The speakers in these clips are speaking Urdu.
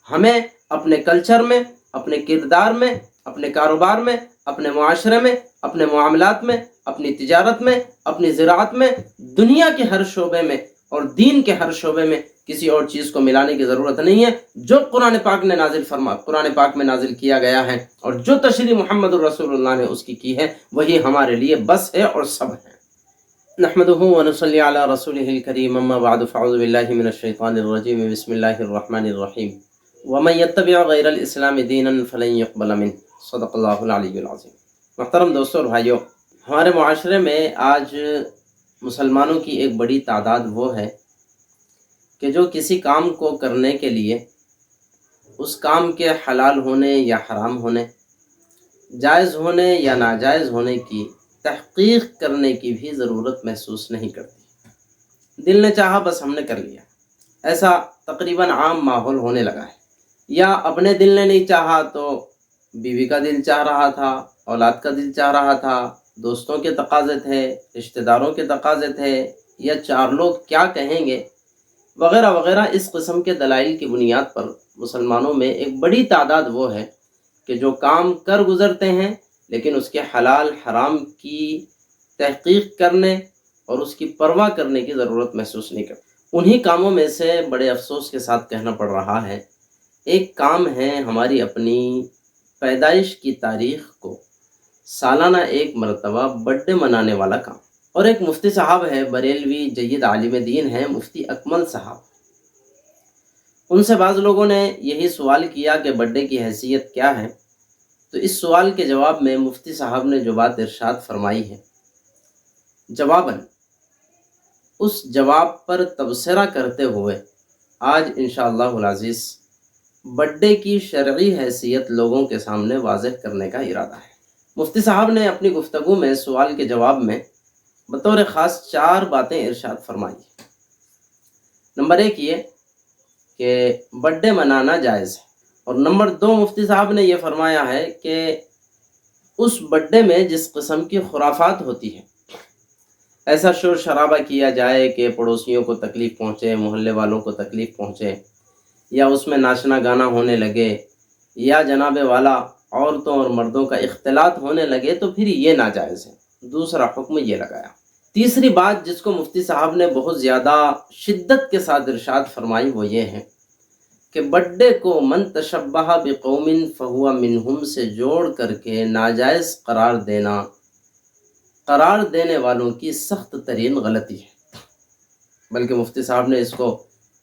ہمیں اپنے کلچر میں، اپنے کردار میں، اپنے کاروبار میں، اپنے معاشرے میں، اپنے معاملات میں، اپنی تجارت میں، اپنی زراعت میں، دنیا کے ہر شعبے میں اور دین کے ہر شعبے میں کسی اور چیز کو ملانے کی ضرورت نہیں ہے۔ جو قرآن پاک نے قرآن پاک میں نازل کیا گیا ہے اور جو تشریح محمد الرسول اللہ نے اس کی ہے، وہی ہمارے لیے بس ہے اور سب ہے۔ نحمده ونصلي على رسوله الكريم، اما بعد فاعوذ بالله من الشيطان الرجيم، بسم الله الرحمن الرحيم، ومن يتبع غیر الاسلام دینا فلن يقبل منه، صدق اللہ العلی العظیم۔ محترم دوستوں اور بھائیوں، ہمارے معاشرے میں آج مسلمانوں کی ایک بڑی تعداد وہ ہے کہ جو کسی کام کو کرنے کے لیے اس کام کے حلال ہونے یا حرام ہونے، جائز ہونے یا ناجائز ہونے کی تحقیق کرنے کی بھی ضرورت محسوس نہیں کرتی۔ دل نے چاہا بس ہم نے کر لیا، ایسا تقریباً عام ماحول ہونے لگا ہے۔ یا اپنے دل نے نہیں چاہا تو بیوی کا دل چاہ رہا تھا، اولاد کا دل چاہ رہا تھا، دوستوں کے تقاضے تھے، رشتہ داروں کے تقاضے تھے، یا چار لوگ کیا کہیں گے وغیرہ وغیرہ۔ اس قسم کے دلائل کی بنیاد پر مسلمانوں میں ایک بڑی تعداد وہ ہے کہ جو کام کر گزرتے ہیں لیکن اس کے حلال حرام کی تحقیق کرنے اور اس کی پرواہ کرنے کی ضرورت محسوس نہیں کرتے۔ انہی کاموں میں سے بڑے افسوس کے ساتھ کہنا پڑ رہا ہے، ایک کام ہے ہماری اپنی پیدائش کی تاریخ کو سالانہ ایک مرتبہ برتھ ڈے منانے والا کام۔ اور ایک مفتی صاحب ہے، بریلوی جید عالم دین ہے، مفتی اکمل صاحب۔ ان سے بعض لوگوں نے یہی سوال کیا کہ برتھ ڈے کی حیثیت کیا ہے، تو اس سوال کے جواب میں مفتی صاحب نے جو بات ارشاد فرمائی ہے، جواباً اس جواب پر تبصرہ کرتے ہوئے آج انشاءاللہ العزیز برتھ ڈے کی شرعی حیثیت لوگوں کے سامنے واضح کرنے کا ارادہ ہے۔ مفتی صاحب نے اپنی گفتگو میں سوال کے جواب میں بطور خاص 4 باتیں ارشاد فرمائی۔ نمبر 1 یہ کہ برتھ ڈے منانا جائز ہے، اور نمبر 2 مفتی صاحب نے یہ فرمایا ہے کہ اس برتھ ڈے میں جس قسم کی خرافات ہوتی ہے، ایسا شور شرابہ کیا جائے کہ پڑوسیوں کو تکلیف پہنچے، محلے والوں کو تکلیف پہنچے، یا اس میں ناچنا گانا ہونے لگے، یا جناب والا عورتوں اور مردوں کا اختلاط ہونے لگے، تو پھر یہ ناجائز ہے۔ دوسرا حکم یہ لگایا۔ تیسری بات جس کو مفتی صاحب نے بہت زیادہ شدت کے ساتھ ارشاد فرمائی وہ یہ ہے کہ برتھ ڈے کو من تشبہ بقوم فہو منہم سے جوڑ کر کے ناجائز قرار دینے والوں کی سخت ترین غلطی ہے۔ بلکہ مفتی صاحب نے اس کو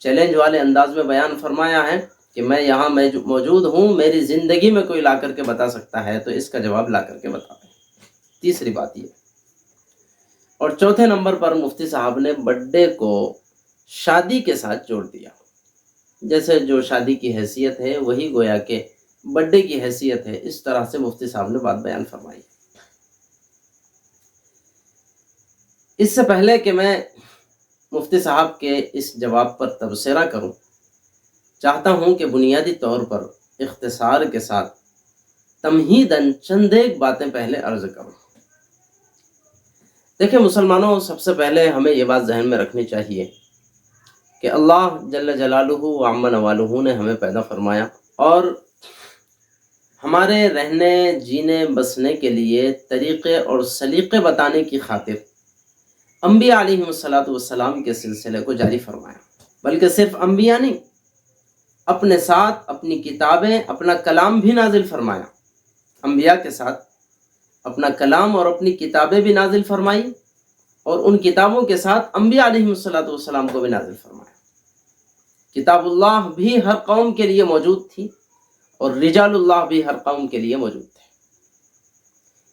چیلنج والے انداز میں بیان فرمایا ہے کہ میں یہاں موجود ہوں، میری زندگی میں کوئی لا کر کے بتا سکتا ہے تو اس کا جواب لا کر کے بتاتے ہیں۔ تیسری بات یہ۔ اور چوتھے نمبر پر مفتی صاحب نے برتھ ڈے کو شادی کے ساتھ جوڑ دیا، جیسے جو شادی کی حیثیت ہے وہی گویا کہ برتھ ڈے کی حیثیت ہے۔ اس طرح سے مفتی صاحب نے بات بیان فرمائی۔ اس سے پہلے کہ میں مفتی صاحب کے اس جواب پر تبصرہ کروں، چاہتا ہوں کہ بنیادی طور پر اختصار کے ساتھ تمہیداً چند ایک باتیں پہلے عرض کروں۔ دیکھیں مسلمانوں، سب سے پہلے ہمیں یہ بات ذہن میں رکھنی چاہیے کہ اللہ جل جلالہ و عم نوالہ نے ہمیں پیدا فرمایا اور ہمارے رہنے جینے بسنے کے لیے طریقے اور سلیقے بتانے کی خاطر انبیاء علیہم السلام کے سلسلے کو جاری فرمایا۔ بلکہ صرف انبیاء نہیں، اپنے ساتھ اپنی کتابیں، اپنا کلام بھی نازل فرمایا۔ انبیاء کے ساتھ اپنا کلام اور اپنی کتابیں بھی نازل فرمائی، اور ان کتابوں کے ساتھ انبیاء علیہم السلام کو بھی نازل فرمایا۔ کتاب اللہ بھی ہر قوم کے لیے موجود تھی اور رجال اللہ بھی ہر قوم کے لیے موجود تھے۔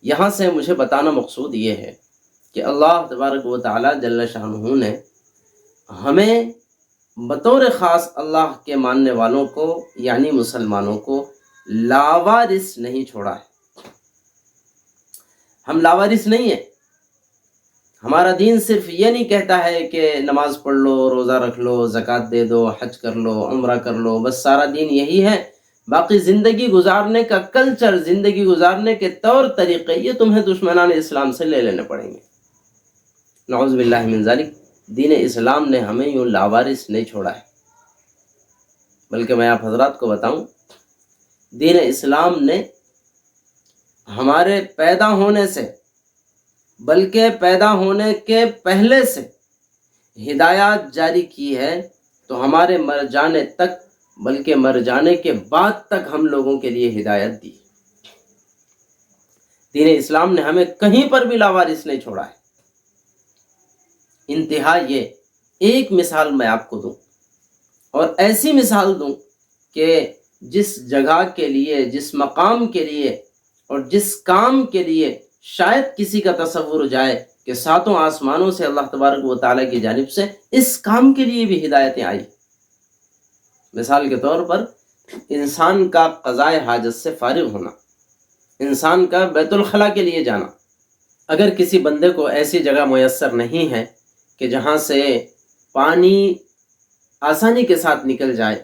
یہاں سے مجھے بتانا مقصود یہ ہے کہ اللہ تبارک و تعالی جل شانہ نے ہمیں بطور خاص اللہ کے ماننے والوں کو یعنی مسلمانوں کو لاوارث نہیں چھوڑا ہے۔ ہم لاوارث نہیں ہیں۔ ہمارا دین صرف یہ نہیں کہتا ہے کہ نماز پڑھ لو، روزہ رکھ لو، زکوٰۃ دے دو، حج کر لو، عمرہ کر لو، بس سارا دین یہی ہے۔ باقی زندگی گزارنے کا کلچر، زندگی گزارنے کے طور طریقے یہ تمہیں دشمنان اسلام سے لے لینے پڑیں گے۔ نعوذ باللہ من ذالک۔ دین اسلام نے ہمیں یوں لاوارث نہیں چھوڑا ہے۔ بلکہ میں آپ حضرات کو بتاؤں، دین اسلام نے ہمارے پیدا ہونے سے بلکہ پیدا ہونے کے پہلے سے ہدایات جاری کی ہے، تو ہمارے مر جانے تک بلکہ مر جانے کے بعد تک ہم لوگوں کے لیے ہدایت دی۔ دین اسلام نے ہمیں کہیں پر بھی لاوارث نہیں چھوڑا ہے۔ انتہا یہ ایک مثال میں آپ کو دوں، اور ایسی مثال دوں کہ جس جگہ کے لیے، جس مقام کے لیے اور جس کام کے لیے شاید کسی کا تصور جائے کہ ساتوں آسمانوں سے اللہ تبارک و تعالیٰ کی جانب سے اس کام کے لیے بھی ہدایتیں آئی۔ مثال کے طور پر انسان کا قضائے حاجت سے فارغ ہونا، انسان کا بیت الخلاء کے لیے جانا۔ اگر کسی بندے کو ایسی جگہ میسر نہیں ہے کہ جہاں سے پانی آسانی کے ساتھ نکل جائے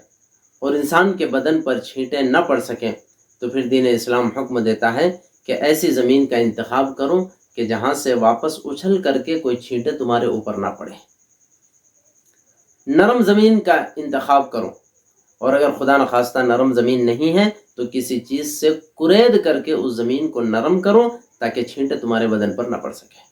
اور انسان کے بدن پر چھینٹیں نہ پڑ سکیں، تو پھر دین اسلام حکم دیتا ہے کہ ایسی زمین کا انتخاب کرو کہ جہاں سے واپس اچھل کر کے کوئی چھینٹیں تمہارے اوپر نہ پڑے۔ نرم زمین کا انتخاب کرو، اور اگر خدا نخواستہ نرم زمین نہیں ہے تو کسی چیز سے کرید کر کے اس زمین کو نرم کرو تاکہ چھینٹیں تمہارے بدن پر نہ پڑ سکے۔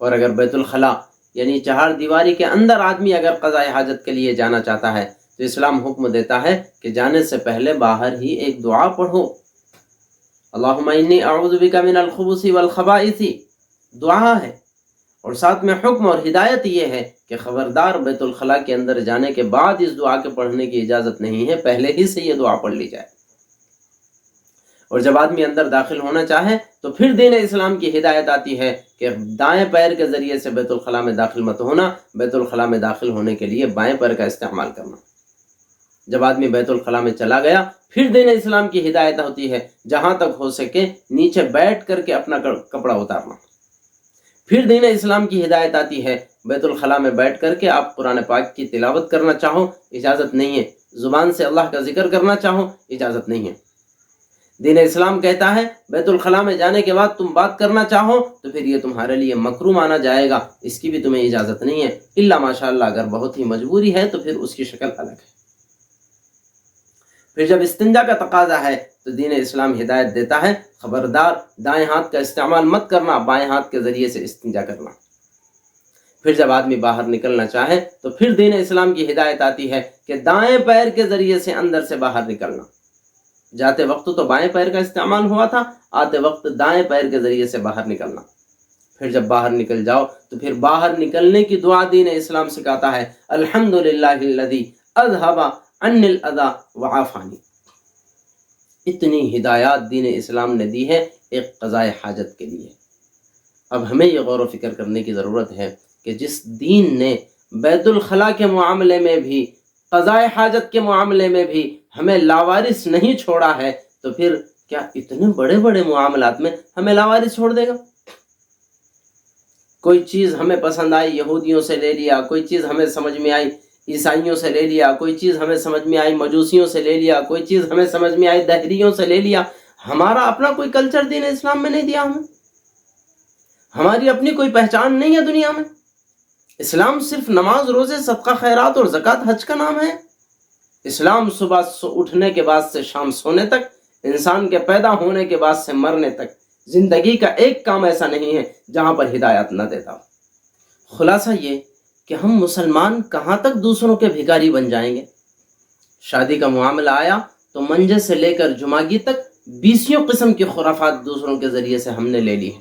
اور اگر بیت الخلاء یعنی چہار دیواری کے اندر آدمی اگر قضائے حاجت کے لیے جانا چاہتا ہے تو اسلام حکم دیتا ہے کہ جانے سے پہلے باہر ہی ایک دعا پڑھو، اللہم انی اعوذ بک من الخبث والخبائث، دعا ہے، اور ساتھ میں حکم اور ہدایت یہ ہے کہ خبردار بیت الخلاء کے اندر جانے کے بعد اس دعا کے پڑھنے کی اجازت نہیں ہے، پہلے ہی سے یہ دعا پڑھ لی جائے۔ اور جب آدمی اندر داخل ہونا چاہے تو پھر دین اسلام کی ہدایت آتی ہے کہ دائیں پیر کے ذریعے سے بیت الخلاء میں داخل مت ہونا، بیت الخلاء میں داخل ہونے کے لیے بائیں پیر کا استعمال کرنا۔ جب آدمی بیت الخلاء میں چلا گیا پھر دین اسلام کی ہدایت ہوتی ہے جہاں تک ہو سکے نیچے بیٹھ کر کے اپنا کپڑا اتارنا۔ پھر دین اسلام کی ہدایت آتی ہے بیت الخلاء میں بیٹھ کر کے آپ قرآن پاک کی تلاوت کرنا چاہو، اجازت نہیں ہے، زبان سے اللہ کا ذکر کرنا چاہو، اجازت نہیں ہے۔ دین اسلام کہتا ہے بیت الخلاء میں جانے کے بعد تم بات کرنا چاہو تو پھر یہ تمہارے لیے مکروہ مانا جائے گا، اس کی بھی تمہیں اجازت نہیں ہے، الا ماشاءاللہ اگر بہت ہی مجبوری ہے تو پھر اس کی شکل الگ ہے۔ پھر جب استنجا کا تقاضا ہے تو دین اسلام ہدایت دیتا ہے خبردار دائیں ہاتھ کا استعمال مت کرنا، بائیں ہاتھ کے ذریعے سے استنجا کرنا۔ پھر جب آدمی باہر نکلنا چاہے تو پھر دین اسلام کی ہدایت آتی ہے کہ دائیں پیر کے ذریعے سے اندر سے باہر نکلنا۔ جاتے وقت تو بائیں پیر کا استعمال ہوا تھا، آتے وقت دائیں پیر کے ذریعے سے باہر نکلنا۔ پھر جب باہر نکل جاؤ تو پھر باہر نکلنے کی دعا دین اسلام سکھاتا ہے الحمدللہ الذی اذھب عنی الاذی وعافانی۔ اتنی ہدایات دین اسلام نے دی ہے ایک قضائے حاجت کے لیے۔ اب ہمیں یہ غور و فکر کرنے کی ضرورت ہے کہ جس دین نے بیت الخلاء کے معاملے میں بھی، قضائے حاجت کے معاملے میں بھی ہمیں لاوارث نہیں چھوڑا ہے، تو پھر کیا اتنے بڑے بڑے معاملات میں ہمیں لاوارث چھوڑ دے گا؟ کوئی چیز ہمیں پسند آئی یہودیوں سے لے لیا، کوئی چیز ہمیں سمجھ میں آئی عیسائیوں سے لے لیا، کوئی چیز ہمیں سمجھ میں آئی مجوسیوں سے لے لیا، کوئی چیز ہمیں سمجھ میں آئی دہریوں سے لے لیا۔ ہمارا اپنا کوئی کلچر دین اسلام میں نہیں دیا ہمیں، ہماری اپنی کوئی پہچان نہیں ہے دنیا میں۔ اسلام صرف نماز، روزے، صدقہ خیرات اور زکوٰۃ، حج کا نام ہے۔ اسلام صبح اٹھنے کے بعد سے شام سونے تک، انسان کے پیدا ہونے کے بعد سے مرنے تک زندگی کا ایک کام ایسا نہیں ہے جہاں پر ہدایت نہ دیتا ہو۔ خلاصہ یہ کہ ہم مسلمان کہاں تک دوسروں کے بھکاری بن جائیں گے؟ شادی کا معاملہ آیا تو منجے سے لے کر جماگی تک 20 قسم کی خرافات دوسروں کے ذریعے سے ہم نے لے لی ہے۔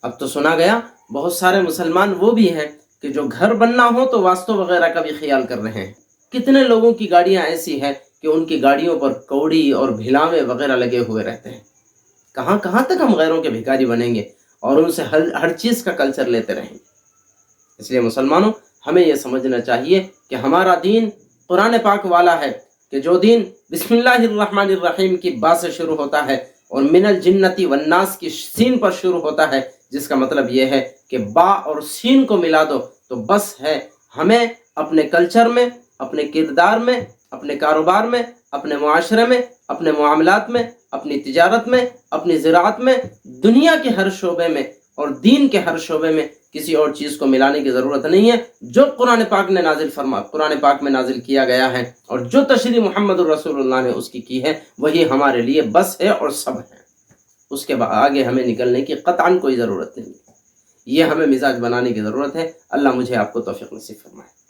اب تو سنا گیا بہت سارے مسلمان وہ بھی ہیں کہ جو گھر بننا ہو تو واسطوں وغیرہ کا بھی خیال کر رہے ہیں۔ کتنے لوگوں کی گاڑیاں ایسی ہیں کہ ان کی گاڑیوں پر کوڑی اور بھلاوے وغیرہ لگے ہوئے رہتے ہیں۔ کہاں کہاں تک ہم غیروں کے بھکاری بنیں گے اور ان سے ہر چیز کا کلچر لیتے رہیں گے؟ اس لیے مسلمانوں ہمیں یہ سمجھنا چاہیے کہ ہمارا دین قرآن پاک والا ہے کہ جو دین بسم اللہ الرحمن الرحیم کی با سے شروع ہوتا ہے اور من الجنتی والناس کی سین پر شروع ہوتا ہے، جس کا مطلب یہ ہے کہ با اور سین کو ملا دو تو بس ہے۔ ہمیں اپنے کلچر میں، اپنے کردار میں، اپنے کاروبار میں، اپنے معاشرے میں، اپنے معاملات میں، اپنی تجارت میں، اپنی زراعت میں، دنیا کے ہر شعبے میں اور دین کے ہر شعبے میں کسی اور چیز کو ملانے کی ضرورت نہیں ہے. جو قرآن پاک نے قرآن پاک میں نازل کیا گیا ہے اور جو تشریح محمد الرسول اللہ نے اس کی ہے وہی ہمارے لیے بس ہے اور سب ہے. اس کے آگے ہمیں نکلنے کی قطعاً کوئی ضرورت نہیں. یہ ہمیں مزاج بنانے کی ضرورت ہے. اللہ مجھے آپ کو توفیق نصیب فرمائے.